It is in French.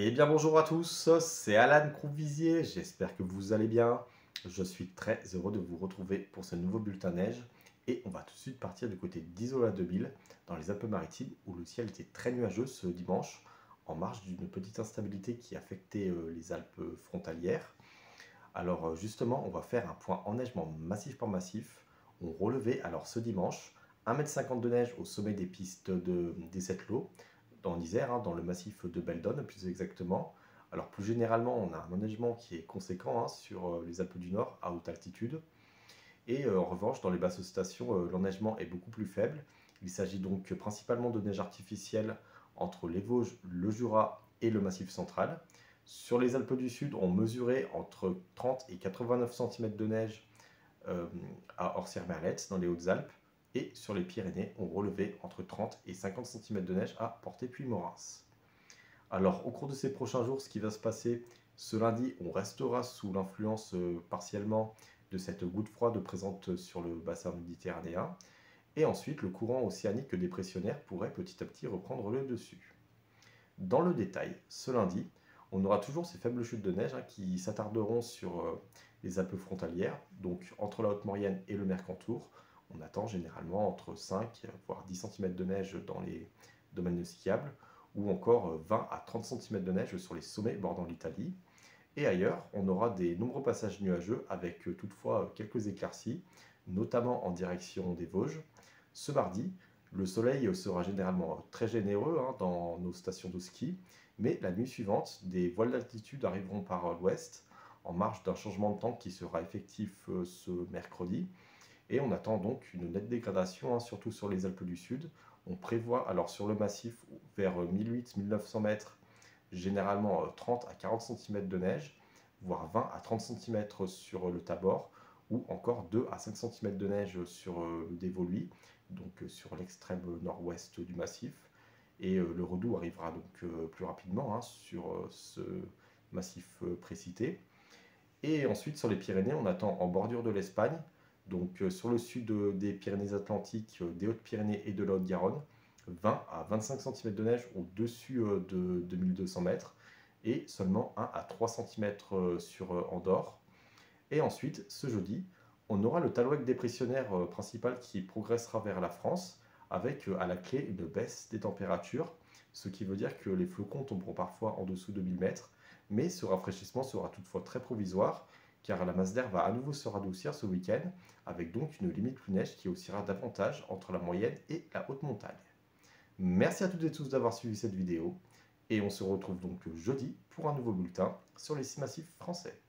Eh bien bonjour à tous, c'est Alan Crouvisier, j'espère que vous allez bien. Je suis très heureux de vous retrouver pour ce nouveau bulletin neige et on va tout de suite partir du côté d'Isola 2000 dans les Alpes-Maritimes où le ciel était très nuageux ce dimanche en marge d'une petite instabilité qui affectait les Alpes frontalières. Alors justement, on va faire un point enneigement massif par massif. On relevait alors ce dimanche 1,50 m de neige au sommet des pistes des Sept-Lô, en Isère, dans le massif de Beldon plus exactement. Alors plus généralement, on a un enneigement qui est conséquent sur les Alpes du Nord à haute altitude. Et en revanche, dans les basses stations, l'enneigement est beaucoup plus faible. Il s'agit donc principalement de neige artificielle entre les Vosges, le Jura et le Massif central. Sur les Alpes du Sud, on mesurait entre 30 et 89 cm de neige euh, à Orsières-Merlette, dans les Hautes-Alpes. Et sur les Pyrénées, on relevait entre 30 et 50 cm de neige à Portet-Puy-Morens. Alors, au cours de ces prochains jours, ce qui va se passer, ce lundi, on restera sous l'influence partiellement de cette goutte froide présente sur le bassin méditerranéen. Et ensuite, le courant océanique dépressionnaire pourrait petit à petit reprendre le dessus. Dans le détail, ce lundi, on aura toujours ces faibles chutes de neige qui s'attarderont sur les Alpes frontalières, donc entre la Haute-Maurienne et le Mercantour. On attend généralement entre 5 voire 10 cm de neige dans les domaines skiables, ou encore 20 à 30 cm de neige sur les sommets bordant l'Italie. Et ailleurs, on aura des nombreux passages nuageux avec toutefois quelques éclaircies, notamment en direction des Vosges. Ce mardi, le soleil sera généralement très généreux dans nos stations de ski, mais la nuit suivante, des voiles d'altitude arriveront par l'ouest, en marge d'un changement de temps qui sera effectif ce mercredi. Et on attend donc une nette dégradation, surtout sur les Alpes du Sud. On prévoit alors sur le massif vers 1800-1900 mètres, généralement 30 à 40 cm de neige, voire 20 à 30 cm sur le Tabor, ou encore 2 à 5 cm de neige sur le Dévoluy, donc sur l'extrême nord-ouest du massif. Et le redout arrivera donc plus rapidement sur ce massif précité. Et ensuite, sur les Pyrénées, on attend en bordure de l'Espagne, donc sur le sud des Pyrénées-Atlantiques, des Hautes-Pyrénées et de la Haute-Garonne, 20 à 25 cm de neige au-dessus de 2200 mètres et seulement 1 à 3 cm sur Andorre. Et ensuite, ce jeudi, on aura le talouette dépressionnaire principal qui progressera vers la France avec à la clé une baisse des températures, ce qui veut dire que les flocons tomberont parfois en dessous de 1000 mètres, mais ce rafraîchissement sera toutefois très provisoire car la masse d'air va à nouveau se radoucir ce week-end avec donc une limite plus neige qui oscillera davantage entre la moyenne et la haute montagne. Merci à toutes et tous d'avoir suivi cette vidéo et on se retrouve donc jeudi pour un nouveau bulletin sur les 6 massifs français.